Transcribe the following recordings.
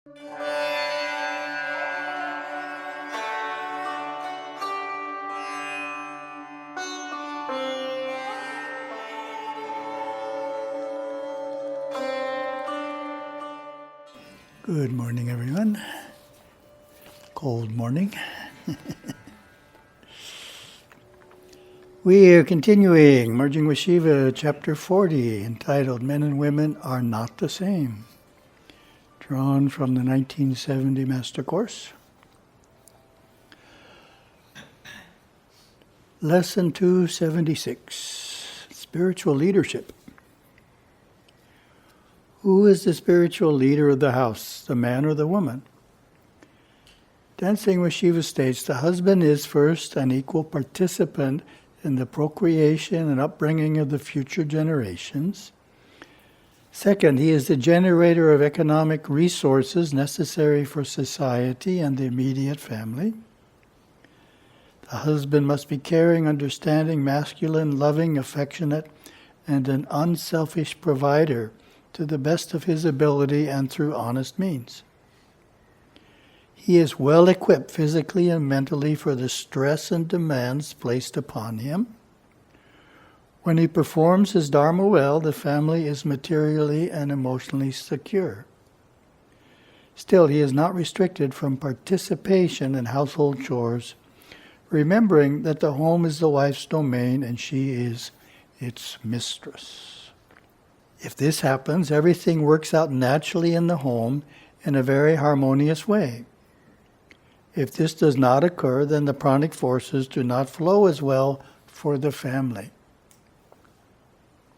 Good morning, everyone. Cold morning. We are continuing Merging with Śiva, Chapter 40, entitled Men and Women Are Not the Same, drawn from the 1970 Master Course. Lesson 276, Spiritual Leadership. Who is the spiritual leader of the house, the man or the woman? Dancing with Śiva states the husband is first an equal participant in the procreation and upbringing of the future generations. Second, he is the generator of economic resources necessary for society and the immediate family. The husband must be caring, understanding, masculine, loving, affectionate, and an unselfish provider to the best of his ability and through honest means. He is well equipped physically and mentally for the stress and demands placed upon him. When he performs his dharma well, the family is materially and emotionally secure. Still, he is not restricted from participation in household chores, remembering that the home is the wife's domain and she is its mistress. If this happens, everything works out naturally in the home in a very harmonious way. If this does not occur, then the pranic forces do not flow as well for the family.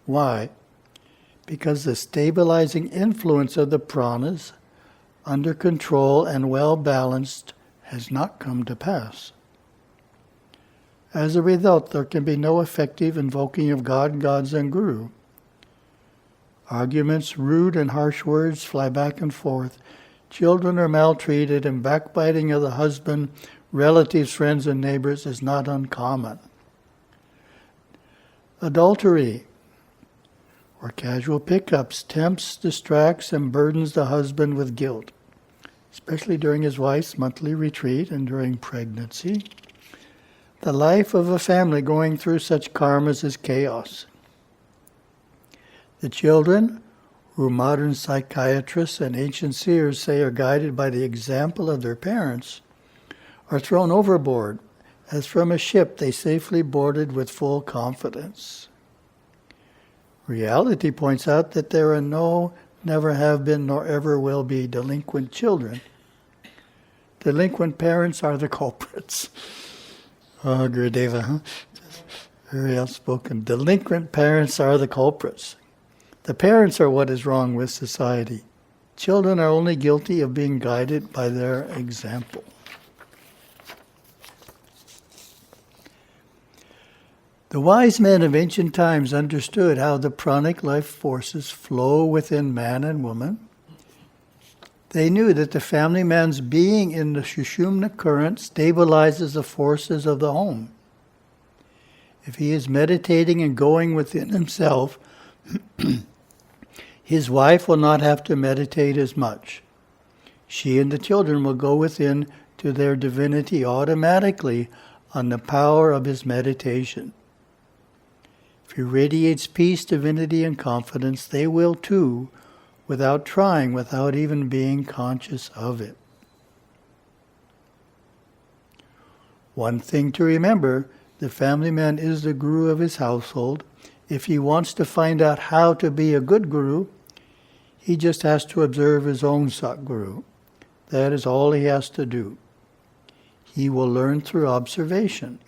Why? Because the stabilizing influence of the pranas, under control and well balanced, has not come to pass. As a result, there can be no effective invoking of God, gods, and Guru. Arguments, rude and harsh words fly back and forth. Children are maltreated, and backbiting of the husband, relatives, friends, and neighbors is not uncommon. Adultery or casual pickups tempts, distracts, and burdens the husband with guilt, especially during his wife's monthly retreat and during pregnancy. The life of a family going through such karmas is chaos. The children, who modern psychiatrists and ancient seers say are guided by the example of their parents, are thrown overboard, as from a ship they safely boarded with full confidence. Reality points out that there are no, never have been, nor ever will be delinquent children. Delinquent parents are the culprits. Oh, Gurudeva, huh? Very outspoken. Delinquent parents are the culprits. The parents are what is wrong with society. Children are only guilty of being guided by their example. The wise men of ancient times understood how the pranic life forces flow within man and woman. They knew that the family man's being in the Sushumna current stabilizes the forces of the home. If he is meditating and going within himself, his wife will not have to meditate as much. She and the children will go within to their divinity automatically on the power of his meditation. If he radiates peace, divinity, and confidence, they will too, without trying, without even being conscious of it. One thing to remember, the family man is the guru of his household. If he wants to find out how to be a good guru, he just has to observe his own Satguru. That is all he has to do. He will learn through observation.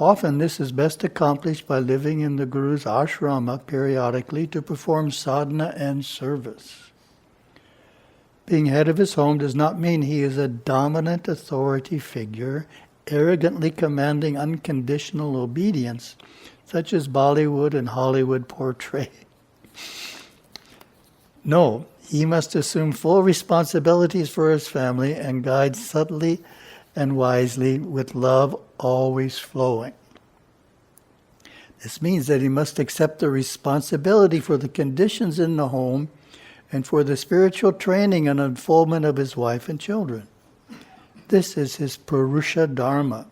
Often this is best accomplished by living in the Guru's ashrama periodically to perform sadhana and service. Being head of his home does not mean he is a dominant authority figure, arrogantly commanding unconditional obedience, such as Bollywood and Hollywood portray. No, he must assume full responsibilities for his family and guide subtly and wisely with love always flowing. This means that he must accept the responsibility for the conditions in the home and for the spiritual training and unfoldment of his wife and children. This is his Purusha Dharma.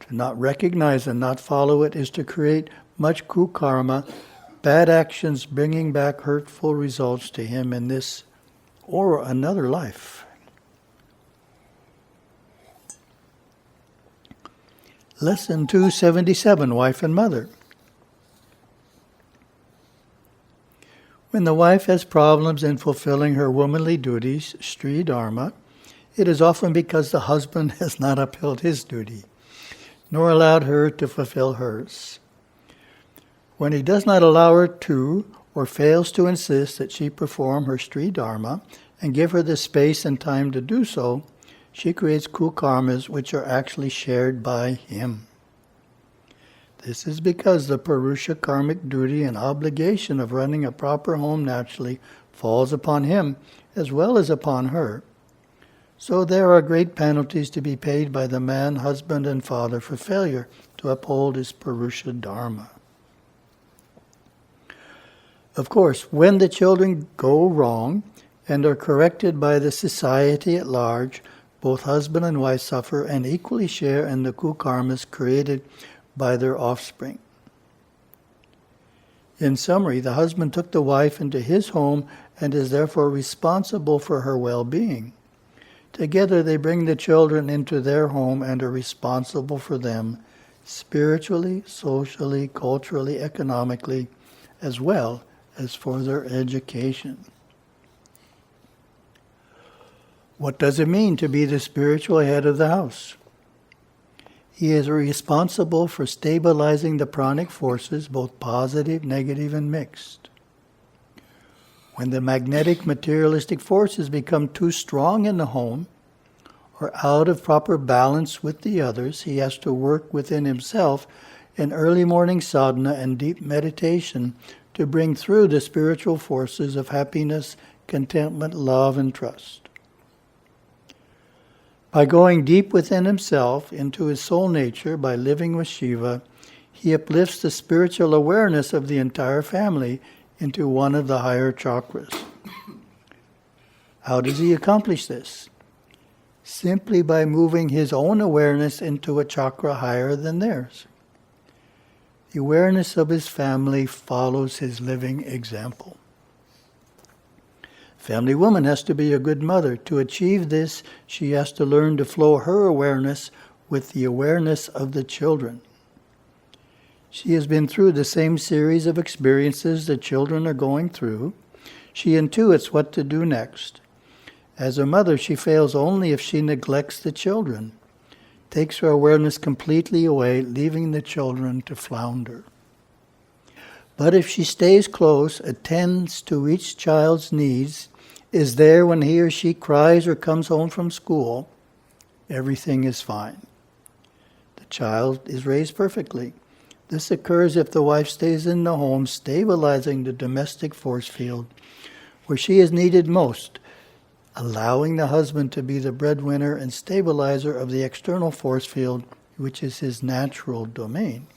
To not recognize and not follow it is to create much kukarma, bad actions bringing back hurtful results to him in this or another life. Lesson 277, Wife and Mother. When the wife has problems in fulfilling her womanly duties, Sri Dharma, it is often because the husband has not upheld his duty, nor allowed her to fulfill hers. When he does not allow her to, or fails to insist that she perform her Sri Dharma and give her the space and time to do so, she creates kukarmas which are actually shared by him. This is because the Purusha karmic duty and obligation of running a proper home naturally falls upon him as well as upon her. So there are great penalties to be paid by the man, husband, and father for failure to uphold his Purusha Dharma. Of course, when the children go wrong and are corrected by the society at large, both husband and wife suffer and equally share in the kukarmas created by their offspring. In summary, the husband took the wife into his home and is therefore responsible for her well-being. Together they bring the children into their home and are responsible for them spiritually, socially, culturally, economically, as well as for their education. What does it mean to be the spiritual head of the house? He is responsible for stabilizing the pranic forces, both positive, negative, and mixed. When the magnetic materialistic forces become too strong in the home or out of proper balance with the others, he has to work within himself in early morning sadhana and deep meditation to bring through the spiritual forces of happiness, contentment, love, and trust. By going deep within himself into his soul nature, by living with Shiva, he uplifts the spiritual awareness of the entire family into one of the higher chakras. How does he accomplish this? Simply by moving his own awareness into a chakra higher than theirs. The awareness of his family follows his living example. Family woman has to be a good mother. To achieve this, she has to learn to flow her awareness with the awareness of the children. She has been through the same series of experiences the children are going through. She intuits what to do next. As a mother, she fails only if she neglects the children, takes her awareness completely away, leaving the children to flounder. But if she stays close, attends to each child's needs, is there when he or she cries or comes home from school, everything is fine. The child is raised perfectly. This occurs if the wife stays in the home, stabilizing the domestic force field where she is needed most, allowing the husband to be the breadwinner and stabilizer of the external force field, which is his natural domain.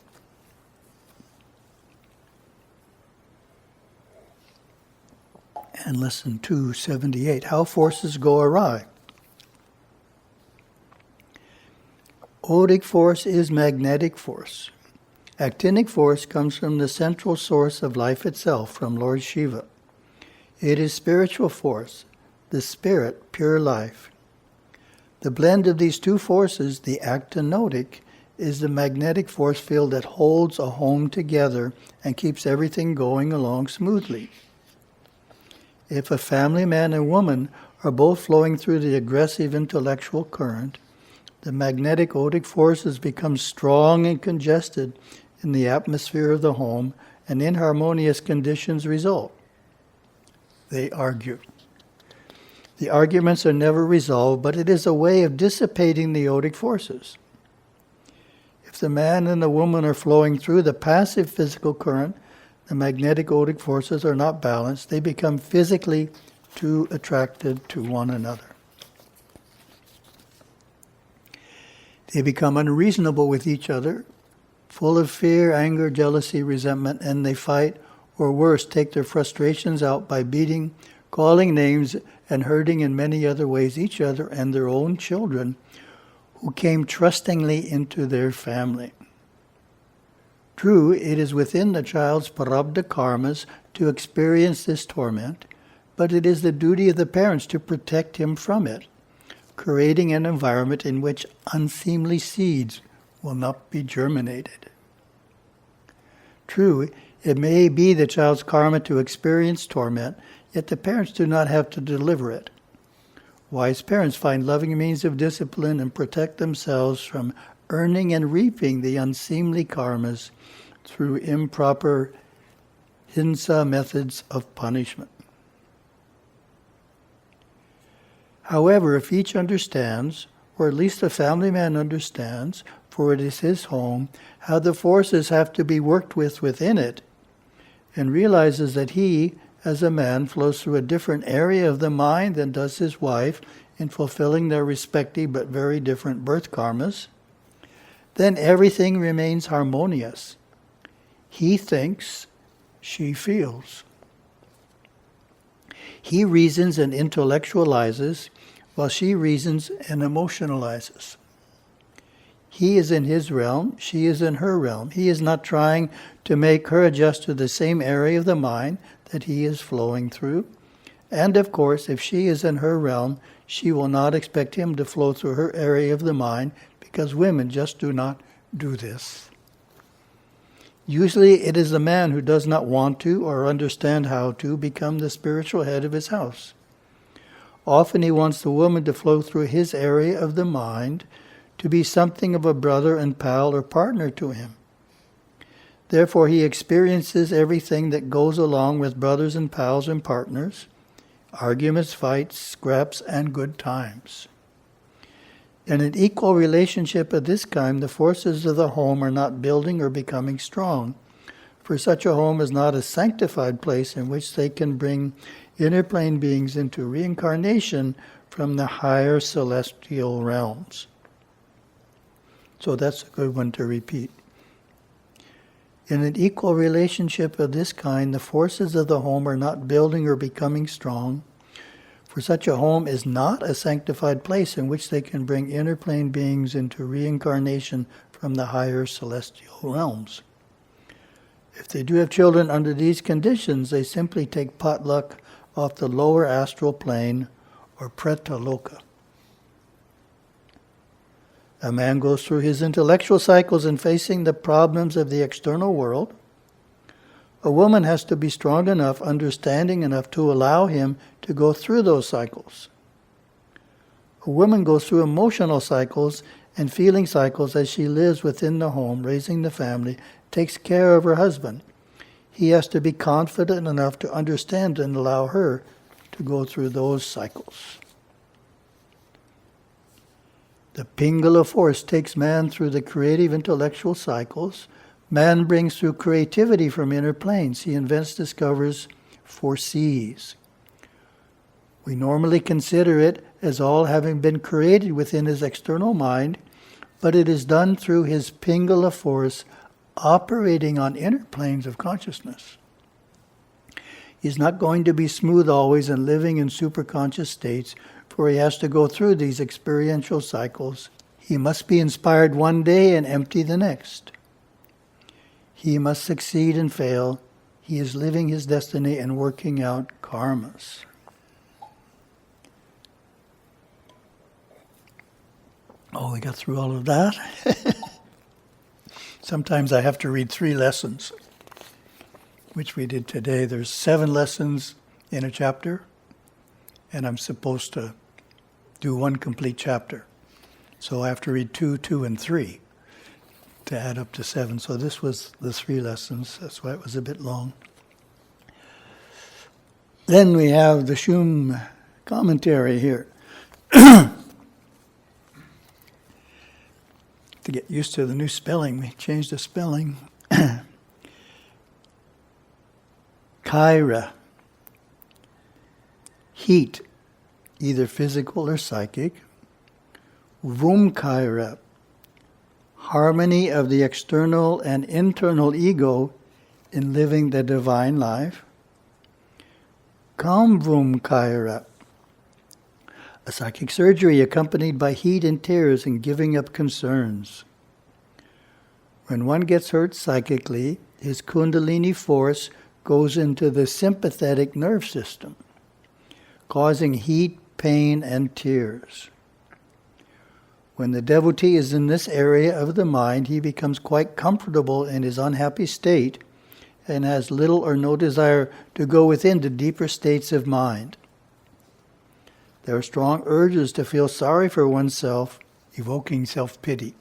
And lesson 278, how forces go awry. Odic force is magnetic force. Actinic force comes from the central source of life itself, from Lord Shiva. It is spiritual force, the spirit, pure life. The blend of these two forces, the actinotic, is the magnetic force field that holds a home together and keeps everything going along smoothly. If a family man and woman are both flowing through the aggressive intellectual current, the magnetic odic forces become strong and congested in the atmosphere of the home, and inharmonious conditions result. They argue. The arguments are never resolved, but it is a way of dissipating the odic forces. If the man and the woman are flowing through the passive physical current, the magnetic odic forces are not balanced. They become physically too attracted to one another. They become unreasonable with each other, full of fear, anger, jealousy, resentment, and they fight or worse, take their frustrations out by beating, calling names, and hurting in many other ways each other and their own children who came trustingly into their family. True, it is within the child's prarabdha karmas to experience this torment, but it is the duty of the parents to protect him from it, creating an environment in which unseemly seeds will not be germinated. True, it may be the child's karma to experience torment, yet the parents do not have to deliver it. Wise parents find loving means of discipline and protect themselves from earning and reaping the unseemly karmas through improper hinsa methods of punishment. However, if each understands, or at least a family man understands, for it is his home, how the forces have to be worked with within it, and realizes that he, as a man, flows through a different area of the mind than does his wife in fulfilling their respective but very different birth karmas, then everything remains harmonious. He thinks, she feels. He reasons and intellectualizes, while she reasons and emotionalizes. He is in his realm, she is in her realm. He is not trying to make her adjust to the same area of the mind that he is flowing through. And of course, if she is in her realm, she will not expect him to flow through her area of the mind, because women just do not do this. Usually it is the man who does not want to or understand how to become the spiritual head of his house. Often he wants the woman to flow through his area of the mind, to be something of a brother and pal or partner to him. Therefore he experiences everything that goes along with brothers and pals and partners, arguments, fights, scraps, and good times. In an equal relationship of this kind, the forces of the home are not building or becoming strong, for such a home is not a sanctified place in which they can bring inner plane beings into reincarnation from the higher celestial realms. So that's a good one to repeat. In an equal relationship of this kind, the forces of the home are not building or becoming strong, for such a home is not a sanctified place in which they can bring inner plane beings into reincarnation from the higher celestial realms. If they do have children under these conditions, they simply take potluck off the lower astral plane or preta loka. A man goes through his intellectual cycles in facing the problems of the external world. A woman has to be strong enough, understanding enough to allow him to go through those cycles. A woman goes through emotional cycles and feeling cycles as she lives within the home, raising the family, takes care of her husband. He has to be confident enough to understand and allow her to go through those cycles. The Pingala force takes man through the creative intellectual cycles. Man brings through creativity from inner planes. He invents, discovers, foresees. We normally consider it as all having been created within his external mind, but it is done through his Pingala force operating on inner planes of consciousness. He's not going to be smooth always and living in superconscious states, for he has to go through these experiential cycles. He must be inspired one day and empty the next. He must succeed and fail. He is living his destiny and working out karmas. Oh, we got through all of that? Sometimes I have to read 3 lessons, which we did today. There's 7 lessons in a chapter, and I'm supposed to do 1 complete chapter. So I have to read 2, 2, and 3 to add up to 7. So this was the 3 lessons. That's why it was a bit long. Then we have the Shum commentary here. To get used to the new spelling, we changed the spelling. Kaira, heat, either physical or psychic. Vumkaira, harmony of the external and internal ego in living the divine life. Kamvum Kaira, a psychic surgery accompanied by heat and tears and giving up concerns. When one gets hurt psychically, his kundalini force goes into the sympathetic nerve system, causing heat, pain, and tears. When the devotee is in this area of the mind, he becomes quite comfortable in his unhappy state and has little or no desire to go within to deeper states of mind. There are strong urges to feel sorry for oneself, evoking self-pity.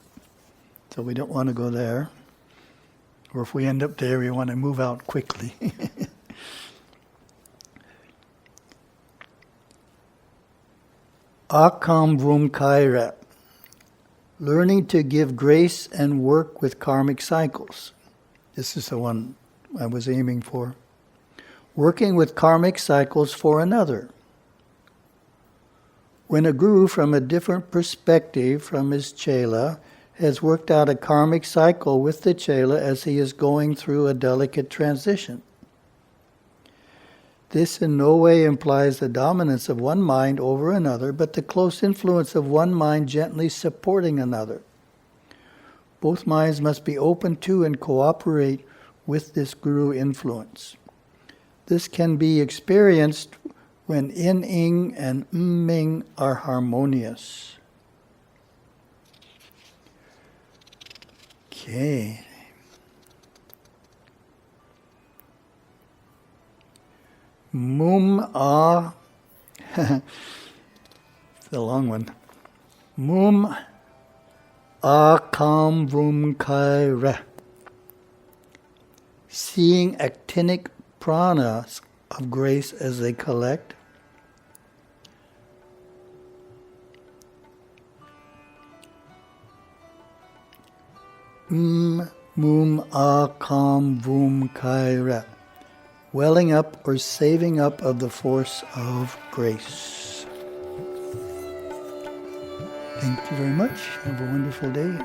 So we don't want to go there. Or if we end up there, we want to move out quickly. Akam Vrum Kaira, learning to give grace and work with karmic cycles. This is the one I was aiming for. Working with karmic cycles for another. When a guru from a different perspective from his chela has worked out a karmic cycle with the chela as he is going through a delicate transition. This in no way implies the dominance of one mind over another, but the close influence of one mind gently supporting another. Both minds must be open to and cooperate with this guru influence. This can be experienced when in-ing and mming are harmonious. Okay. Mum-a, it's a long one. Mum-a-kam vrum-kai-re. Seeing actinic pranas of grace as they collect. Mum-a-kam-vum-kai-ra. Welling up or saving up of the force of grace. Thank you very much. Have a wonderful day.